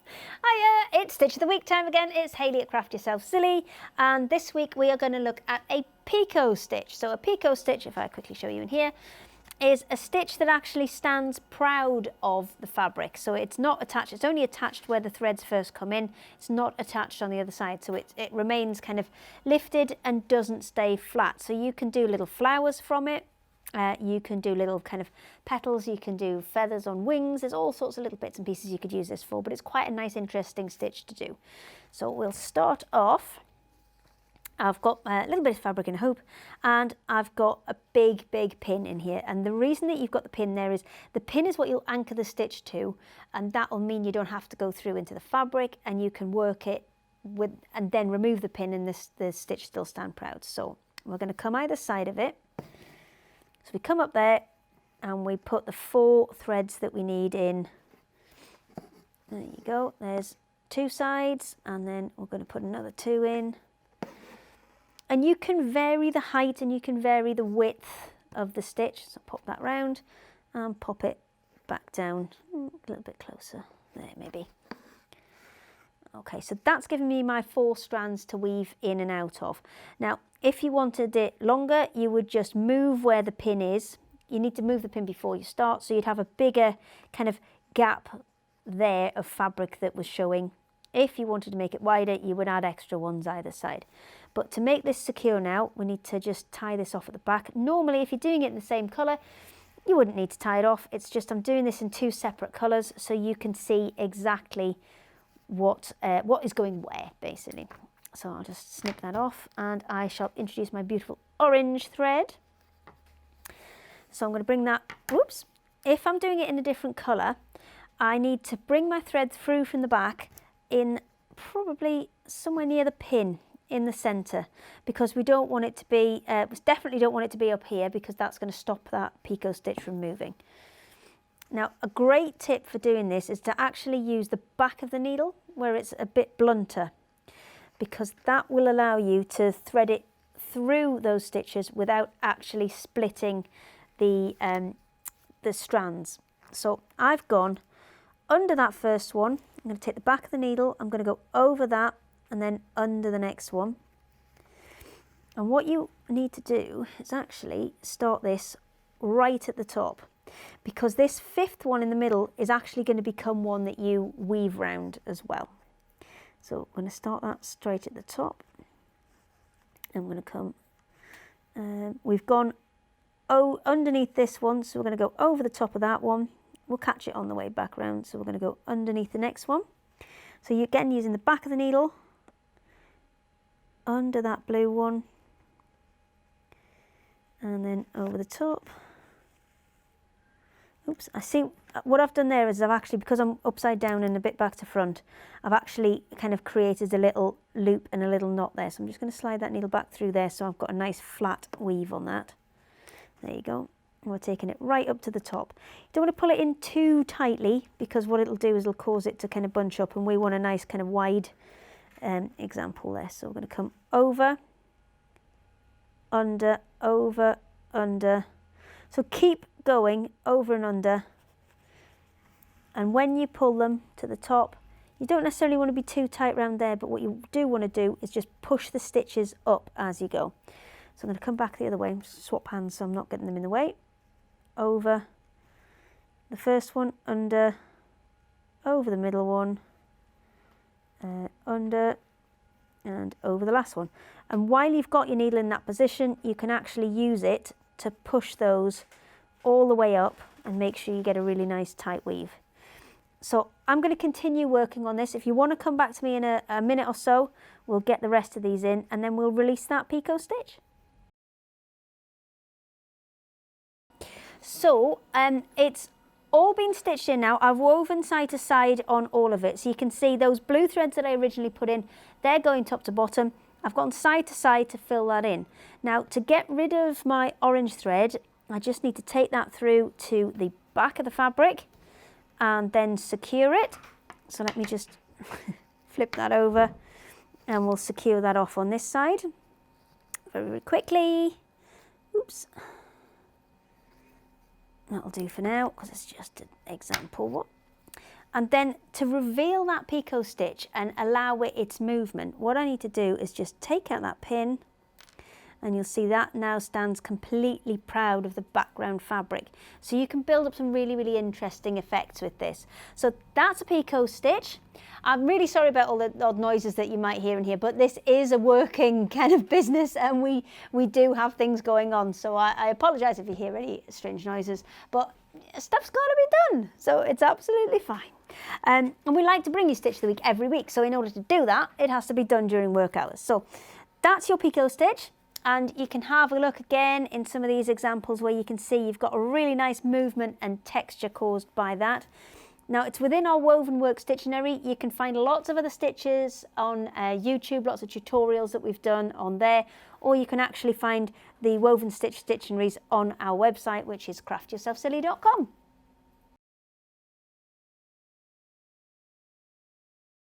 Hiya, it's Stitch of the Week time again. It's Hayley at Craft Yourself Silly, and this week we are going to look at a Picot stitch. So a Picot stitch, if I quickly show you in here, is a stitch that actually stands proud of the fabric. So it's not attached, it's only attached where the threads first come in. It's not attached on the other side, so it remains kind of lifted and doesn't stay flat. So you can do little flowers from it. You can do little kind of petals, you can do feathers on wings, there's all sorts of little bits and pieces you could use this for, but it's quite a nice interesting stitch to do. So we'll start off. I've got a little bit of fabric in a hoop, and I've got a big pin in here, and the reason that you've got the pin there is the pin is what you'll anchor the stitch to, and that will mean you don't have to go through into the fabric, and you can work it with and then remove the pin and the stitch still stand proud. So we're going to come either side of it. So we come up there and we put the 4 threads that we need in. There you go, there's 2 sides, and then we're going to put another 2 in. And you can vary the height and you can vary the width of the stitch. So pop that round and pop it back down a little bit closer. There, maybe. Okay, so that's given me my 4 strands to weave in and out of. Now, if you wanted it longer, you would just move where the pin is. You need to move the pin before you start, so you'd have a bigger kind of gap there of fabric that was showing. If you wanted to make it wider, you would add extra ones either side. But to make this secure now, we need to just tie this off at the back. Normally, if you're doing it in the same colour, you wouldn't need to tie it off. It's just I'm doing this in 2 separate colours so you can see exactly what is going where, basically. So I'll just snip that off, and I shall introduce my beautiful orange thread. So I'm going to bring that, whoops, if I'm doing it in a different colour, I need to bring my thread through from the back in probably somewhere near the pin in the centre, because we don't want it to be, we definitely don't want it to be up here, because that's going to stop that Picot stitch from moving. Now, a great tip for doing this is to actually use the back of the needle where it's a bit blunter, because that will allow you to thread it through those stitches without actually splitting the strands. So I've gone under that first one. I'm going to take the back of the needle, I'm going to go over that and then under the next one. And what you need to do is actually start this right at the top, because this 5th one in the middle is actually going to become one that you weave round as well. So I'm going to start that straight at the top. I'm going to come, we've gone underneath this one, so we're going to go over the top of that one. We'll catch it on the way back round, so we're going to go underneath the next one. So you're again using the back of the needle, under that blue one, and then over the top. Oops, I see what I've done there is I've actually, because I'm upside down and a bit back to front, I've actually kind of created a little loop and a little knot there. So I'm just going to slide that needle back through there, so I've got a nice flat weave on that. There you go. And we're taking it right up to the top. You don't want to pull it in too tightly, because what it'll do is it'll cause it to kind of bunch up, and we want a nice kind of wide example there. So we're going to come over, under, over, under. So keep going over and under, and when you pull them to the top, you don't necessarily want to be too tight around there, but what you do want to do is just push the stitches up as you go. So I'm going to come back the other way, swap hands so I'm not getting them in the way. Over the first one, under, over the middle one, under, and over the last one. And while you've got your needle in that position, you can actually use it to push those all the way up and make sure you get a really nice tight weave. So I'm going to continue working on this. If you want to come back to me in a minute or so, we'll get the rest of these in, and then we'll release that Picot stitch. So it's all been stitched in now. I've woven side to side on all of it. So you can see those blue threads that I originally put in, they're going top to bottom. I've gone side to side to fill that in. Now, to get rid of my orange thread, I just need to take that through to the back of the fabric and then secure it. So let me just flip that over, and we'll secure that off on this side very, very quickly. Oops. That'll do for now, because it's just an example one. And then to reveal that picot stitch and allow it its movement, what I need to do is just take out that pin, and you'll see that now stands completely proud of the background fabric. So you can build up some really, really interesting effects with this. So that's a picot stitch. I'm really sorry about all the odd noises that you might hear in here, but this is a working kind of business, and we do have things going on. So I apologise if you hear any strange noises, but stuff's got to be done. So it's absolutely fine. And we like to bring you Stitch of the Week every week. So in order to do that, it has to be done during work hours. So that's your picot stitch. And you can have a look again in some of these examples where you can see you've got a really nice movement and texture caused by that. Now it's within our Woven Work Stitch-onary. You can find lots of other stitches on YouTube, lots of tutorials that we've done on there, or you can actually find the Woven Stitch Stitch-onaries on our website, which is craftyourselfsilly.com.